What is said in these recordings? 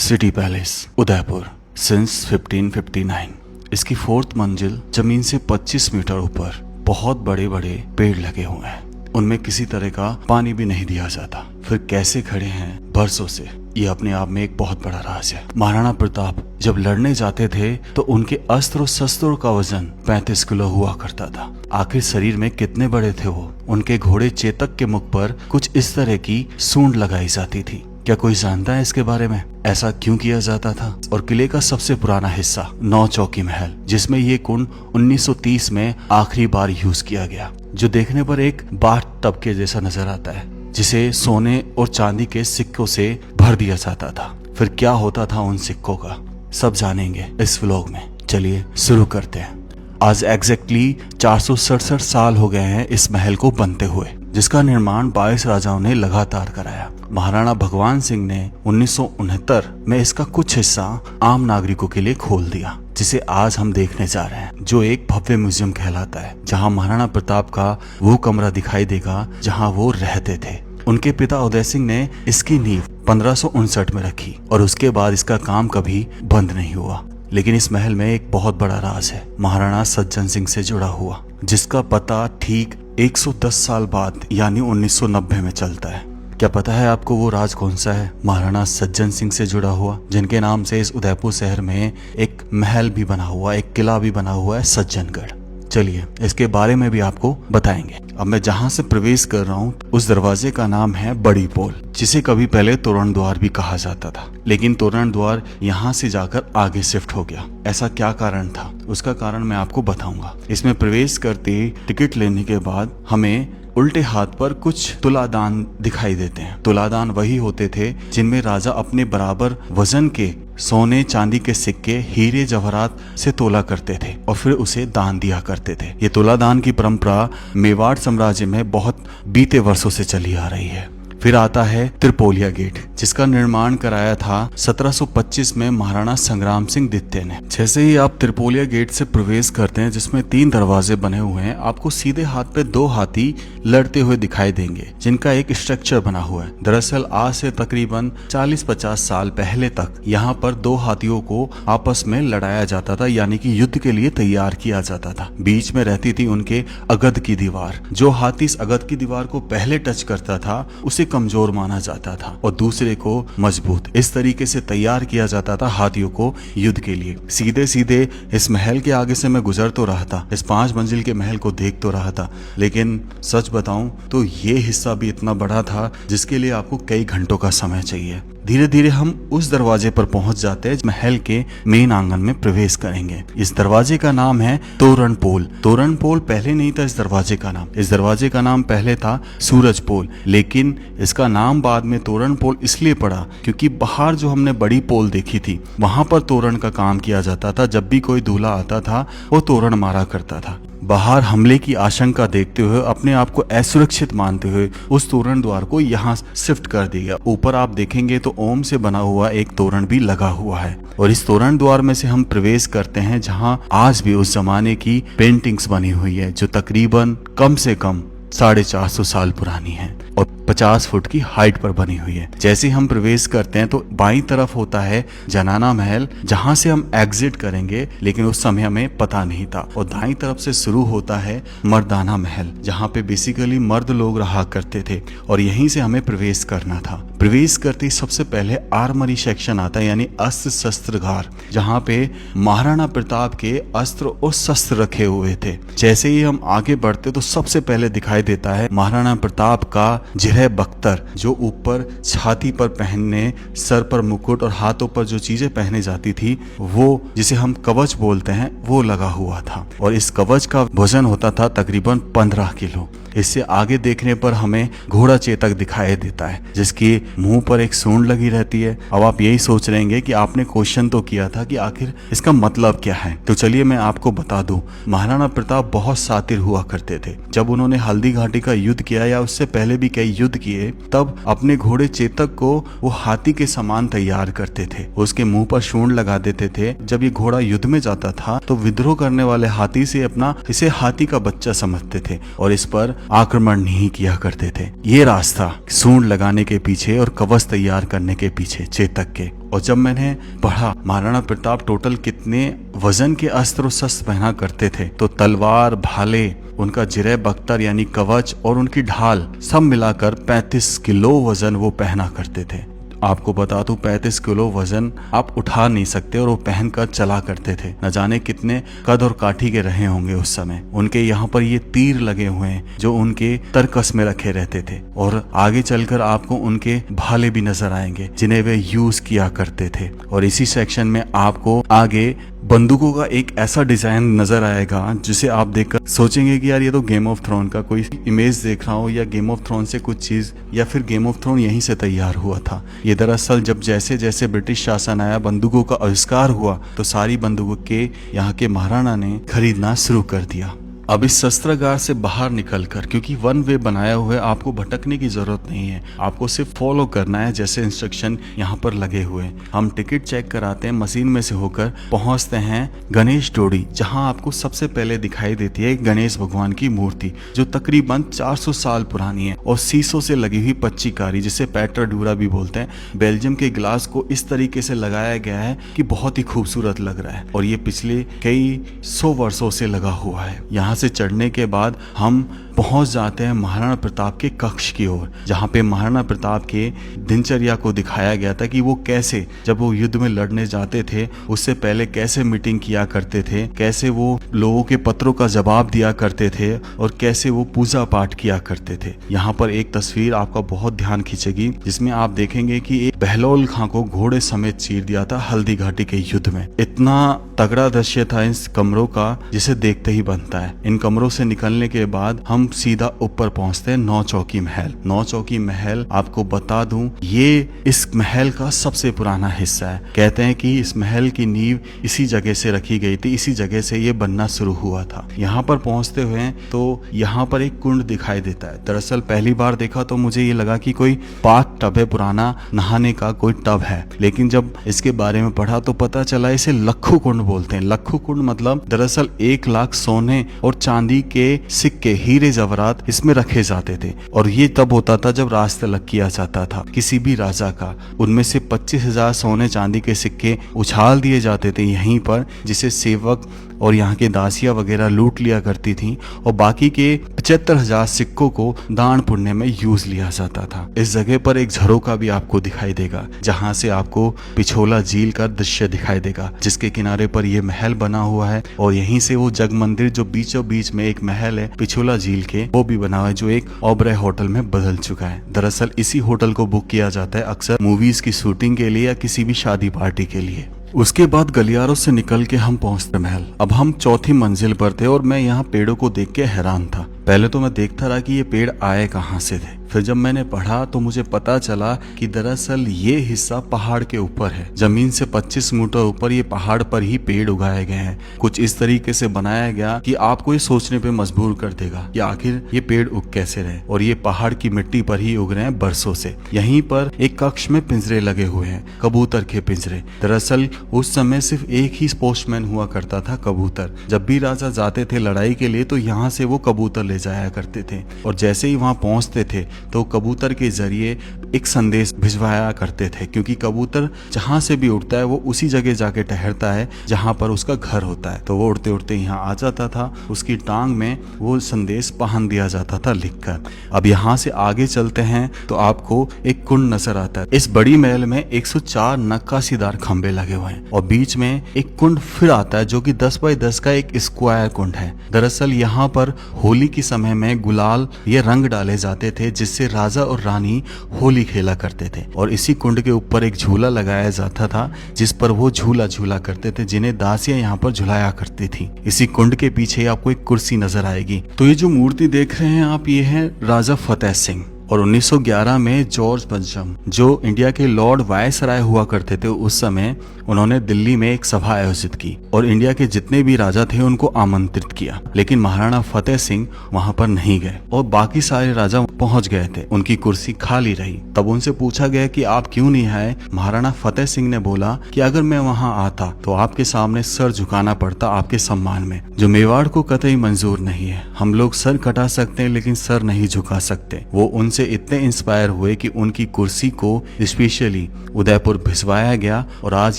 City palace Udaipur since 1559। इसकी 4th मंजिल जमीन से 25 मीटर ऊपर बहुत बड़े बड़े पेड़ लगे हुए हैं। उनमें किसी तरह का पानी भी नहीं दिया जाता। फिर कैसे खड़े हैं बरसों से, ये अपने आप में एक बहुत बड़ा राज है। महाराणा प्रताप जब लड़ने जाते थे तो उनके अस्त्र और शस्त्रों का वजन 35 किलो हुआ करता था। आखिर शरीर में कितने बड़े थे वो। उनके घोड़े चेतक के मुख पर कुछ इस तरह की सूंड लगाई जाती थी। क्या कोई जानता है इसके बारे में? ऐसा क्यों किया जाता था? और किले का सबसे पुराना हिस्सा नौ चौकी महल, जिसमें ये कुंड 1930 में आखिरी बार यूज किया गया, जो देखने पर एक बाथ टब के जैसा नजर आता है, जिसे सोने और चांदी के सिक्कों से भर दिया जाता था। फिर क्या होता था उन सिक्कों का, सब जानेंगे इस व्लॉग में। चलिए शुरू करते हैं। आज एग्जैक्टली 467 साल हो गए हैं इस महल को बनते हुए, जिसका निर्माण 22 राजाओं ने लगातार कराया। महाराणा भगवान सिंह ने 1969 में इसका कुछ हिस्सा आम नागरिकों के लिए खोल दिया, जिसे आज हम देखने जा रहे हैं, जो एक भव्य म्यूजियम कहलाता है, जहां महाराणा प्रताप का वो कमरा दिखाई देगा जहां वो रहते थे। उनके पिता उदय सिंह ने इसकी नींव 1559 में रखी और उसके बाद इसका काम कभी बंद नहीं हुआ। लेकिन इस महल में एक बहुत बड़ा राज है, महाराणा सज्जन सिंह से जुड़ा हुआ, जिसका पता ठीक 110 साल बाद यानी 1990 में चलता है। क्या पता है आपको वो राज कौन सा है? महाराणा सज्जन सिंह से जुड़ा हुआ, जिनके नाम से इस उदयपुर शहर में एक महल भी बना हुआ, एक किला भी बना हुआ है, सज्जनगढ़। चलिए इसके बारे में भी आपको बताएंगे। अब मैं जहां से प्रवेश कर रहा हूं उस दरवाजे का नाम है बड़ी पोल, जिसे कभी पहले तोरण द्वार भी कहा जाता था। लेकिन तोरण द्वार यहां से जाकर आगे शिफ्ट हो गया। ऐसा क्या कारण था, उसका कारण मैं आपको बताऊंगा। इसमें प्रवेश करते टिकट लेने के बाद हमें उल्टे हाथ पर कुछ तुलादान दिखाई देते हैं। तुलादान वही होते थे जिनमें राजा अपने बराबर वजन के सोने चांदी के सिक्के हीरे जवाहरात से तोला करते थे और फिर उसे दान दिया करते थे। ये तुलादान की परंपरा मेवाड़ साम्राज्य में बहुत बीते वर्षों से चली आ रही है। फिर आता है त्रिपोलिया गेट, जिसका निर्माण कराया था 1725 में महाराणा संग्राम सिंह द्वितीय ने। जैसे ही आप त्रिपोलिया गेट से प्रवेश करते हैं, जिसमें 3 दरवाजे बने हुए हैं, आपको सीधे हाथ पे 2 हाथी लड़ते हुए दिखाई देंगे, जिनका एक स्ट्रक्चर बना हुआ है। दरअसल आज से तकरीबन 40-50 साल पहले तक यहाँ पर 2 हाथियों को आपस में लड़ाया जाता था, यानी कि युद्ध के लिए तैयार किया जाता था। बीच में रहती थी उनके अगद की दीवार। जो हाथी इस अगद की दीवार को पहले टच करता था उसे कमजोर माना जाता था और दूसरे को मजबूत। इस तरीके से तैयार किया जाता था हाथियों को युद्ध के लिए। सीधे सीधे इस महल के आगे से मैं गुजर तो रहा था, इस 5 मंजिल के महल को देख तो रहा था, लेकिन सच बताऊं तो ये हिस्सा भी इतना बड़ा था जिसके लिए आपको कई घंटों का समय चाहिए। धीरे धीरे हम उस दरवाजे पर पहुंच जाते हैं, महल के मेन आंगन में प्रवेश करेंगे। इस दरवाजे का नाम है तोरण पोल। तोरण पोल पहले नहीं था इस दरवाजे का नाम। इस दरवाजे का नाम पहले था सूरज पोल, लेकिन इसका नाम बाद में तोरण पोल इसलिए पड़ा क्योंकि बाहर जो हमने बड़ी पोल देखी थी, वहां पर तोरण का काम किया जाता था। जब भी कोई दूल्हा आता था वो तोरण मारा करता था। बाहर हमले की आशंका देखते हुए, अपने आप को असुरक्षित मानते हुए, उस तोरण द्वार को यहाँ शिफ्ट कर दिया। ऊपर आप देखेंगे तो ओम से बना हुआ एक तोरण भी लगा हुआ है और इस तोरण द्वार में से हम प्रवेश करते हैं, जहाँ आज भी उस जमाने की पेंटिंग्स बनी हुई है, जो तकरीबन कम से कम 450 साल पुरानी है और 50 फुट की हाइट पर बनी हुई है। जैसे हम प्रवेश करते हैं तो बाईं तरफ होता है जनाना महल, जहां से हम एग्जिट करेंगे, लेकिन उस समय हमें पता नहीं था। और दाईं तरफ से शुरू होता है मर्दाना महल, जहां पे बेसिकली मर्द लोग रहा करते थे और यहीं से हमें प्रवेश करना था। प्रवेश करते ही सबसे पहले आर्मरी सेक्शन आता है, यानी अस्त्र शस्त्रगार, जहाँ पे महाराणा प्रताप के अस्त्र और शस्त्र रखे हुए थे। जैसे ही हम आगे बढ़ते तो सबसे पहले दिखाई देता है महाराणा प्रताप का जिरह बख्तर, जो ऊपर छाती पर पहनने, सर पर मुकुट और हाथों पर जो चीजें पहने जाती थी, वो जिसे हम कवच बोलते हैं, वो लगा हुआ था। और इस कवच का वजन होता था तकरीबन 15 किलो। इससे आगे देखने पर हमें घोड़ा चेतक दिखाई देता है, जिसकी मुंह पर एक सूंड लगी रहती है। अब आप यही सोच रहे हैं कि आपने क्वेश्चन तो किया था कि आखिर इसका मतलब क्या है, तो चलिए मैं आपको बता दूं। महाराणा प्रताप बहुत शातिर हुआ करते थे। जब उन्होंने हल्दी घाटी का युद्ध किया या उससे पहले भी कई युद्ध किए, तब अपने घोड़े चेतक को वो हाथी के समान तैयार करते थे, उसके मुंह पर सूंड लगा देते थे। जब ये घोड़ा युद्ध में जाता था तो विद्रोह करने वाले हाथी से इसे हाथी का बच्चा समझते थे और इस पर आक्रमण नहीं किया करते थे। ये रास्ता सूंड लगाने के पीछे और कवच तैयार करने के पीछे चेतक के। और जब मैंने पढ़ा महाराणा प्रताप टोटल कितने वजन के अस्त्र और शस्त्र पहना करते थे, तो तलवार, भाले, उनका जिरे बख्तर यानी कवच और उनकी ढाल सब मिलाकर 35 किलो वजन वो पहना करते थे। आपको बता दूं 35 किलो वजन आप उठा नहीं सकते और वो पहनकर चला करते थे। न जाने कितने कद और काठी के रहे होंगे उस समय। उनके यहाँ पर ये तीर लगे हुए हैं जो उनके तरकस में रखे रहते थे, और आगे चलकर आपको उनके भाले भी नजर आएंगे जिन्हें वे यूज किया करते थे। और इसी सेक्शन में आपको आगे बंदूकों का एक ऐसा डिजाइन नजर आएगा जिसे आप देखकर सोचेंगे कि यार ये तो गेम ऑफ थ्रोन का कोई इमेज देख रहा हूँ, या गेम ऑफ थ्रोन से कुछ चीज, या फिर गेम ऑफ थ्रोन यहीं से तैयार हुआ था। ये दरअसल जब जैसे जैसे ब्रिटिश शासन आया, बंदूकों का आविष्कार हुआ, तो सारी बंदूकों के यहाँ के महाराणा ने खरीदना शुरू कर दिया। अब इस शस्त्रागार से बाहर निकलकर, क्योंकि वन वे बनाया हुआ है, आपको भटकने की जरूरत नहीं है, आपको सिर्फ फॉलो करना है जैसे इंस्ट्रक्शन यहाँ पर लगे हुए हैं। हम टिकट चेक कराते हैं, मशीन में से होकर पहुंचते हैं गणेश डोड़ी, जहां आपको सबसे पहले दिखाई देती है गणेश भगवान की मूर्ति जो तकरीबन 400 साल पुरानी है और शीशों से लगी हुई पच्चीकारी, जिसे पेट्रा ड्यूरा भी बोलते हैं। बेल्जियम के ग्लास को इस तरीके से लगाया गया है कि बहुत ही खूबसूरत लग रहा है, और ये पिछले कई 100 वर्षों से लगा हुआ है। यहाँ से चढ़ने के बाद हम पहुंच जाते हैं महाराणा प्रताप के कक्ष की ओर, जहां पे महाराणा प्रताप के दिनचर्या को दिखाया गया था कि वो कैसे, जब वो युद्ध में लड़ने जाते थे उससे पहले कैसे मीटिंग किया करते थे, कैसे वो लोगों के पत्रों का जवाब दिया करते थे, और कैसे वो पूजा पाठ किया करते थे। यहाँ पर एक तस्वीर आपका बहुत ध्यान खींचेगी, जिसमें आप देखेंगे कि एक बहलोल खां को घोड़े समेत चीर दिया था हल्दी घाटी के युद्ध में। इतना तगड़ा दृश्य था इस कमरों का, जिसे देखते ही बनता है। इन कमरों से निकलने के बाद हम सीधा ऊपर पहुंचते हैं नौ चौकी महल। नौ चौकी महल, आपको बता दूं, ये इस महल का सबसे पुराना हिस्सा है। कहते हैं कि इस महल की नींव इसी जगह से रखी गई थी, इसी जगह से ये बनना शुरू हुआ था। यहाँ पर पहुंचते हुए तो यहाँ पर एक कुंड दिखाई देता है। दरअसल पहली बार देखा तो मुझे ये लगा कि कोई पाक टब है, पुराना नहाने का कोई टब है, लेकिन जब इसके बारे में पढ़ा तो पता चला इसे लक्खू कुंड बोलते हैं। लक्खू कुंड मतलब दरअसल 1 लाख सोने और चांदी के सिक्के, हीरे जवाहरात इसमें रखे जाते थे, और ये तब होता था जब राज तिलक किया जाता था किसी भी राजा का। उनमें से 25,000 सोने चांदी के सिक्के उछाल दिए जाते थे यहीं पर, जिसे सेवक और यहाँ के दासियां वगैरह लूट लिया करती थी, और बाकी के 75,000 सिक्कों को दान पुण्य में यूज लिया जाता था। इस जगह पर एक झरोका भी आपको दिखाई देगा, जहाँ से आपको पिछोला झील का दृश्य दिखाई देगा, जिसके किनारे पर यह महल बना हुआ है, और यहीं से वो जग मंदिर जो बीचों बीच में एक महल है पिछोला झील के, वो भी बना हुआ है, जो एक ओबराय होटल में बदल चुका है। दरअसल इसी होटल को बुक किया जाता है अक्सर मूवीज की शूटिंग के लिए या किसी भी शादी पार्टी के लिए। उसके बाद गलियारों से निकल के हम पहुंचते महल। अब हम चौथी मंजिल पर थे और मैं यहाँ पेड़ों को देख के हैरान था। पहले तो मैं देखता रहा कि ये पेड़ आए कहाँ से थे, फिर जब मैंने पढ़ा तो मुझे पता चला कि दरअसल ये हिस्सा पहाड़ के ऊपर है। जमीन से 25 मीटर ऊपर ये पहाड़ पर ही पेड़ उगाए गए हैं। कुछ इस तरीके से बनाया गया कि आपको ये सोचने पे मजबूर कर देगा कि आखिर ये पेड़ उग कैसे रहे, और ये पहाड़ की मिट्टी पर ही उग रहे हैं बरसों से। यहीं पर एक कक्ष में पिंजरे लगे हुए हैं, कबूतर के पिंजरे। दरअसल उस समय सिर्फ एक ही पोस्टमैन हुआ करता था, कबूतर। जब भी राजा जाते थे लड़ाई के लिए तो यहाँ से वो कबूतर ले जाया करते थे, और जैसे ही वहां पहुंचते थे तो कबूतर के जरिए एक संदेश भिजवाया करते थे, क्योंकि कबूतर जहां से भी उड़ता है वो उसी जगह जाके ठहरता है जहां पर उसका घर होता है। तो वो उड़ते उड़ते यहाँ आ जाता था, उसकी टांग में वो संदेश पहन दिया जाता था लिखकर। अब यहाँ से आगे चलते हैं तो आपको एक कुंड नजर आता है। इस बड़ी महल में 104 नक्काशीदार खंबे लगे हुए हैं, और बीच में एक कुंड फिर आता है जो कि 10 बाय 10 का एक स्क्वायर कुंड है। दरअसल यहाँ पर होली के समय में गुलाल ये रंग डाले जाते थे, जिससे राजा और रानी होली खेला करते थे, और इसी कुंड के ऊपर एक झूला लगाया जाता था जिस पर वो झूला झूला करते थे, जिन्हें दासियां यहाँ पर झुलाया करती थी। इसी कुंड के पीछे आपको एक कुर्सी नजर आएगी। तो ये जो मूर्ति देख रहे हैं आप, ये है राजा फतेह सिंह, और 1911 में जॉर्ज पंचम, जो इंडिया के लॉर्ड वायसराय हुआ करते थे उस समय, उन्होंने दिल्ली में एक सभा आयोजित की और इंडिया के जितने भी राजा थे उनको आमंत्रित किया। लेकिन महाराणा फतेह सिंह वहां पर नहीं गए और बाकी सारे राजा पहुंच गए थे, उनकी कुर्सी खाली रही। तब उनसे पूछा गया कि आप क्यों नहीं आए। महाराणा फतेह सिंह ने बोला कि अगर मैं वहां आता तो आपके सामने सर झुकाना पड़ता आपके सम्मान में, जो मेवाड़ को कतई मंजूर नहीं है। हम लोग सर कटा सकते हैं लेकिन सर नहीं झुका सकते। वो उनसे इतने इंस्पायर हुए कि उनकी कुर्सी को स्पेशली उदयपुर भिजवाया गया और आज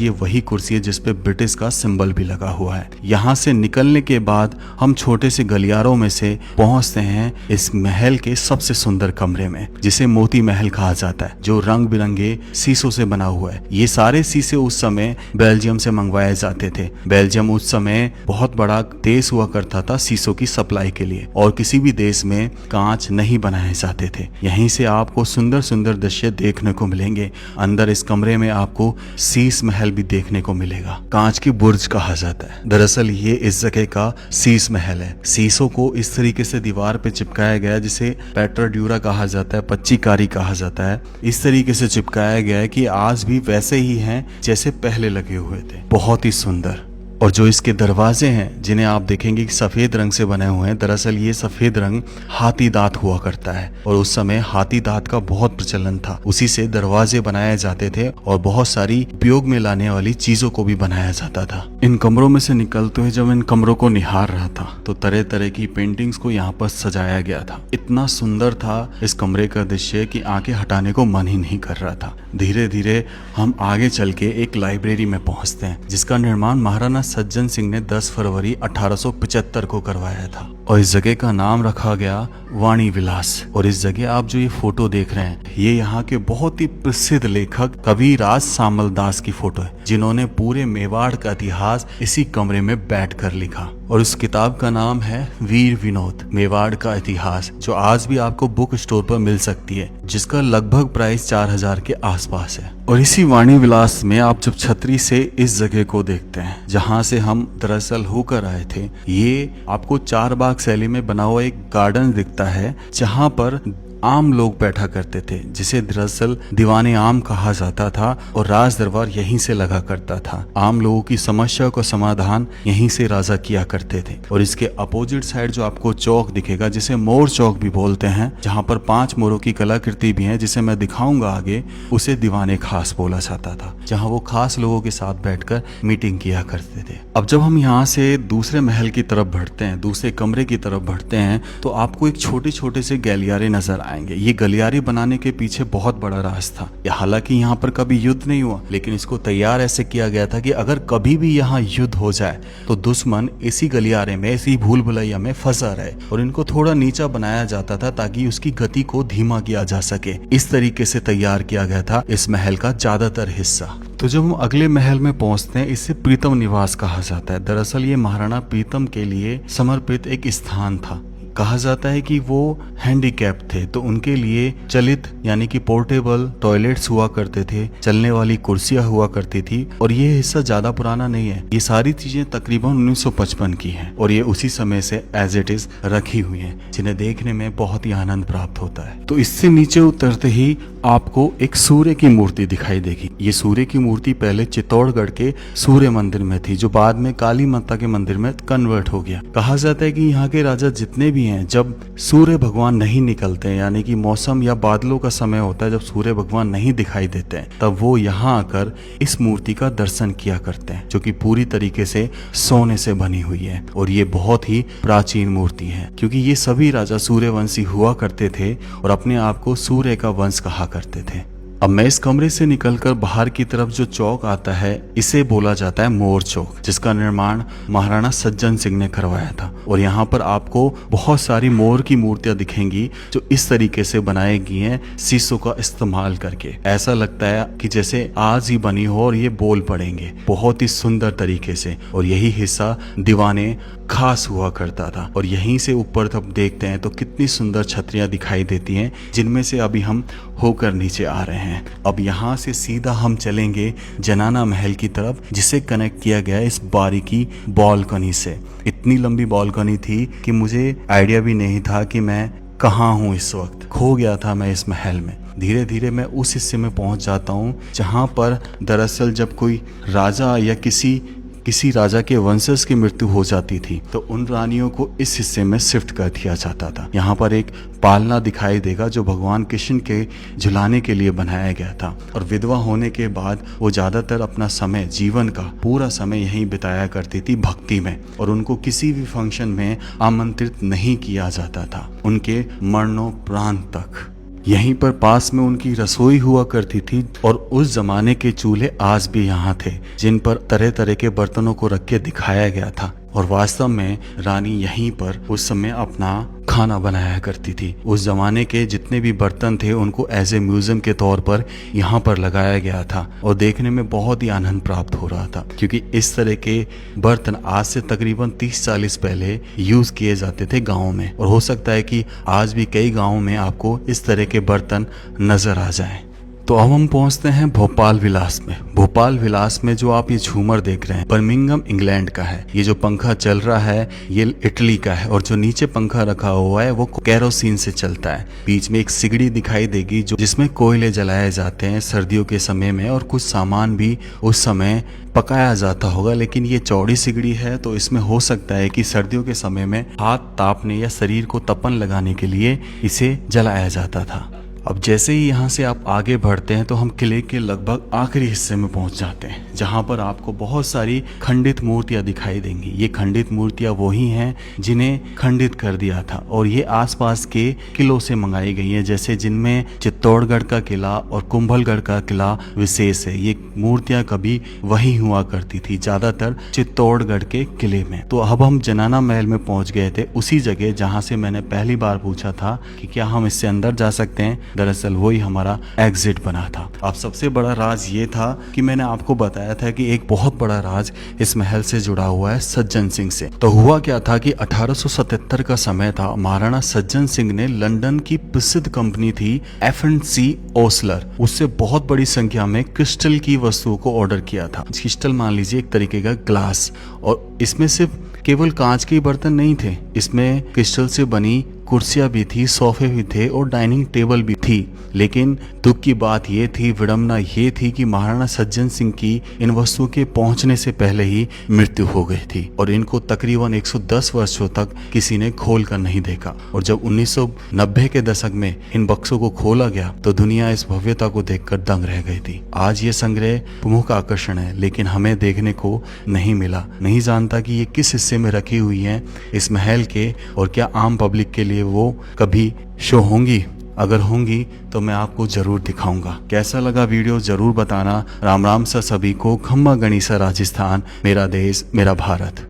ये वही कुर्सी है जिसपे ब्रिटिश का सिंबल भी लगा हुआ है। यहाँ से निकलने के बाद हम छोटे से गलियारों में से पहुंचते हैं इस महल के सबसे सुंदर कमरे में, जिसे मोती महल कहा जाता है, जो रंग बिरंगे शीशों से बना हुआ है। ये सारे शीशे उस समय बेल्जियम से मंगवाए जाते थे। बेल्जियम उस समय बहुत बड़ा देश हुआ करता था शीशों की सप्लाई के लिए, और किसी भी देश में कांच नहीं बनाए जाते थे। यहीं से आपको सुंदर सुंदर दृश्य देखने को मिलेंगे। अंदर इस कमरे में आपको शीश महल भी देखने को मिलेगा। कांच की बुर्ज कहा जाता है। दरअसल ये इस जगह का शीश महल है। शीशों को इस तरीके से दीवार पे चिपकाया गया जिसे पेट्राड्यूरा कहा जाता है, पच्चीकारी कहा जाता है। इस तरीके से चिपकाया गया है कि आज भी वैसे ही हैं जैसे पहले लगे हुए थे। बहुत ही सुंदर। और जो इसके दरवाजे हैं जिन्हें आप देखेंगे कि सफेद रंग से बने हुए हैं, दरअसल ये सफेद रंग हाथी दांत हुआ करता है और उस समय हाथी दांत का बहुत प्रचलन था। उसी से दरवाजे बनाए जाते थे और बहुत सारी उपयोग में लाने वाली चीजों को भी बनाया जाता था। इन कमरों में से निकलते हुए जब इन कमरों को निहार रहा था तो तरह तरह की पेंटिंग्स को यहाँ पर सजाया गया था। इतना सुंदर था इस कमरे का दृश्य कि आंखें हटाने को मन ही नहीं कर रहा था। धीरे धीरे हम आगे चल के एक लाइब्रेरी में पहुंचते हैं जिसका निर्माण महाराणा सज्जन सिंह ने 10 फरवरी 1875 को करवाया था और इस जगह का नाम रखा गया वाणी विलास। और इस जगह आप जो ये फोटो देख रहे हैं ये यहाँ के बहुत ही प्रसिद्ध लेखक कवि राज सामल दास की फोटो है, जिन्होंने पूरे मेवाड़ का इतिहास इसी कमरे में बैठकर लिखा। और उस किताब का नाम है वीर विनोद मेवाड़ का इतिहास, जो आज भी आपको बुक स्टोर पर मिल सकती है, जिसका लगभग प्राइस 4000 के आसपास है। और इसी वाणी विलास में आप जब छतरी से इस जगह को देखते हैं जहां से हम दरअसल होकर आए थे, ये आपको 4 बाग शैली में बना हुआ एक गार्डन दिखता है जहां पर आम लोग बैठा करते थे, जिसे दरअसल दीवाने आम कहा जाता था और राज दरबार यहीं से लगा करता था। आम लोगों की समस्या का समाधान यहीं से राजा किया करते थे। और इसके अपोजिट साइड जो आपको चौक दिखेगा जिसे मोर चौक भी बोलते हैं, जहां पर 5 मोरों की कलाकृति भी है जिसे मैं दिखाऊंगा आगे, उसे दीवाने खास बोला जाता था, जहां वो खास लोगों के साथ बैठकर मीटिंग किया करते थे। अब जब हम यहाँ से दूसरे महल की तरफ बढ़ते हैं, दूसरे कमरे की तरफ बढ़ते हैं, तो आपको एक छोटे छोटे से गलियारे नजर आएंगे। ये गलियारे बनाने के पीछे बहुत बड़ा राज था। हालांकि यहाँ पर कभी युद्ध नहीं हुआ, लेकिन इसको तैयार ऐसे किया गया था कि अगर कभी भी यहाँ युद्ध हो जाए तो दुश्मन इसी गलियारे में, इसी भूल भुलैया में फंसा रहे। और इनको थोड़ा नीचा बनाया जाता था ताकि उसकी गति को धीमा किया जा सके। इस तरीके से तैयार किया गया था इस महल का ज्यादातर हिस्सा। तो जब हम अगले महल में पहुंचते हैं, इसे प्रीतम निवास कहा जाता है। दरअसल ये महाराणा प्रीतम के लिए समर्पित एक स्थान था। कहा जाता है कि वो हैंडीकैप थे, तो उनके लिए चलित यानी कि पोर्टेबल टॉयलेट्स हुआ करते थे, चलने वाली कुर्सियां हुआ करती थी। और ये हिस्सा ज्यादा पुराना नहीं है, ये सारी चीजें तकरीबन 1955 की हैं और ये उसी समय से एज इट इज रखी हुई हैं, जिन्हें देखने में बहुत ही आनंद प्राप्त होता है। तो इससे नीचे उतरते ही आपको एक सूर्य की मूर्ति दिखाई देगी। ये सूर्य की मूर्ति पहले चित्तौड़गढ़ के सूर्य मंदिर में थी, जो बाद में काली माता के मंदिर में कन्वर्ट हो गया। कहा जाता है कि यहाँ के राजा जितने भी हैं, जब सूर्य भगवान नहीं निकलते, यानी कि मौसम या बादलों का समय होता है, जब सूर्य भगवान नहीं दिखाई देते हैं, तब वो यहाँ आकर इस मूर्ति का दर्शन किया करते हैं, जो कि पूरी तरीके से सोने से बनी हुई है। और ये बहुत ही प्राचीन मूर्ति है, क्योंकि ये सभी राजा सूर्यवंशी हुआ करते थे और अपने आप को सूर्य का वंश कहा करते थे। अब मैं इस कमरे से निकलकर बाहर की तरफ जो चौक आता है, इसे बोला जाता है मोर चौक, जिसका निर्माण महाराणा सज्जन सिंह ने करवाया था। और यहाँ पर आपको बहुत सारी मोर की मूर्तियां दिखेंगी जो इस तरीके से बनाई गई हैं शीशों का इस्तेमाल करके। ऐसा लगता है कि जैसे आज ही बनी हो और ये बोल पड़ेंगे, बहुत ही सुंदर तरीके से। और यही हिस्सा दीवाने खास हुआ करता था। और यहीं से ऊपर जब देखते हैं तो कितनी सुंदर छतरियां दिखाई देती हैं, जिनमें से अभी हम होकर नीचे आ रहे हैं। अब यहाँ से सीधा हम चलेंगे जनाना महल की तरफ, जिसे कनेक्ट किया गया इस बारीकी बालकनी से। इतनी लंबी बालकनी थी कि मुझे आइडिया भी नहीं था कि मैं कहाँ हूँ इस वक्त, खो गया था मैं इस महल में। धीरे धीरे मैं उस हिस्से में पहुंच जाता हूँ जहाँ पर दरअसल जब कोई राजा या किसी राजा के वंशज की मृत्यु हो जाती थी तो उन रानियों को इस हिस्से में शिफ्ट कर दिया जाता था। यहाँ पर एक पालना दिखाई देगा जो भगवान कृष्ण के झुलाने के लिए बनाया गया था, और विधवा होने के बाद वो ज्यादातर अपना समय, जीवन का पूरा समय यहीं बिताया करती थी भक्ति में, और उनको किसी भी फंक्शन में आमंत्रित नहीं किया जाता था उनके मरणोपरांत तक। यहीं पर पास में उनकी रसोई हुआ करती थी, और उस जमाने के चूल्हे आज भी यहाँ थे जिन पर तरह तरह के बर्तनों को रख के दिखाया गया था। और वास्तव में रानी यहीं पर उस समय अपना खाना बनाया करती थी। उस जमाने के जितने भी बर्तन थे उनको एज ए म्यूजियम के तौर पर यहाँ पर लगाया गया था, और देखने में बहुत ही आनंद प्राप्त हो रहा था क्योंकि इस तरह के बर्तन आज से तकरीबन 30-40 पहले यूज किए जाते थे गाँव में, और हो सकता है कि आज भी कई गाँव में आपको इस तरह के बर्तन नजर आ जाएं। तो अब हम पहुंचते हैं भोपाल विलास में। भोपाल विलास में जो आप ये झूमर देख रहे हैं बर्मिंघम इंग्लैंड का है। ये जो पंखा चल रहा है ये इटली का है, और जो नीचे पंखा रखा हुआ है वो केरोसिन से चलता है। बीच में एक सिगड़ी दिखाई देगी जो जिसमें कोयले जलाए जाते हैं सर्दियों के समय में, और कुछ सामान भी उस समय पकाया जाता होगा। लेकिन ये चौड़ी सिगड़ी है तो इसमें हो सकता है कि सर्दियों के समय में हाथ तापने या शरीर को तपन लगाने के लिए इसे जलाया जाता था। अब जैसे ही यहाँ से आप आगे बढ़ते हैं तो हम किले के लगभग आखिरी हिस्से में पहुँच जाते हैं जहाँ पर आपको बहुत सारी खंडित मूर्तियाँ दिखाई देंगी। ये खंडित मूर्तियाँ वही हैं जिन्हें खंडित कर दिया था, और ये आसपास के किलों से मंगाई गई हैं, जैसे जिनमें चित्तौड़गढ़ का किला और कुंभलगढ़ का किला विशेष है। ये मूर्तियाँ कभी वही हुआ करती थी, ज़्यादातर चित्तौड़गढ़ के किले में। तो अब हम जनाना महल में पहुँच गए थे, उसी जगह जहाँ से मैंने पहली बार पूछा था कि क्या हम इससे अंदर जा सकते हैं। दरअसल वही हमारा एग्जिट बना था। अब सबसे बड़ा राज ये था कि मैंने आपको बताया था कि एक बहुत बड़ा राज इस महल से जुड़ा हुआ है सज्जन सिंह से। तो हुआ क्या था कि 1877 का समय था। महाराणा सज्जन सिंह ने लंदन की प्रसिद्ध कंपनी थी F&C ओसलर, उससे बहुत बड़ी संख्या में क्रिस्टल की वस्तुओं को ऑर्डर किया था। क्रिस्टल मान लीजिए एक तरीके का ग्लास, और इसमें सिर्फ केवल कांच के बर्तन नहीं थे, इसमें क्रिस्टल से बनी कुर्सियां भी थी, सोफे भी थे और डाइनिंग टेबल भी थी। लेकिन दुख की बात ये थी, विडंबना ये थी कि महाराणा सज्जन सिंह की इन वस्तुओं के पहुंचने से पहले ही मृत्यु हो गई थी, और इनको तकरीबन 110 वर्षों तक किसी ने खोल कर नहीं देखा। और जब 1990 के दशक में इन बक्सों को खोला गया तो दुनिया इस भव्यता को देखकर दंग रह गई थी। आज ये संग्रह प्रमुख आकर्षण है, लेकिन हमें देखने को नहीं मिला। नहीं जानता कि ये किस हिस्से में रखी हुई है इस महल के, और क्या आम पब्लिक के लिए वो कभी शो होंगी। अगर होंगी तो मैं आपको जरूर दिखाऊंगा। कैसा लगा वीडियो जरूर बताना। राम राम सा सभी को। खम्मा गणिसा राजस्थान, मेरा देश मेरा भारत।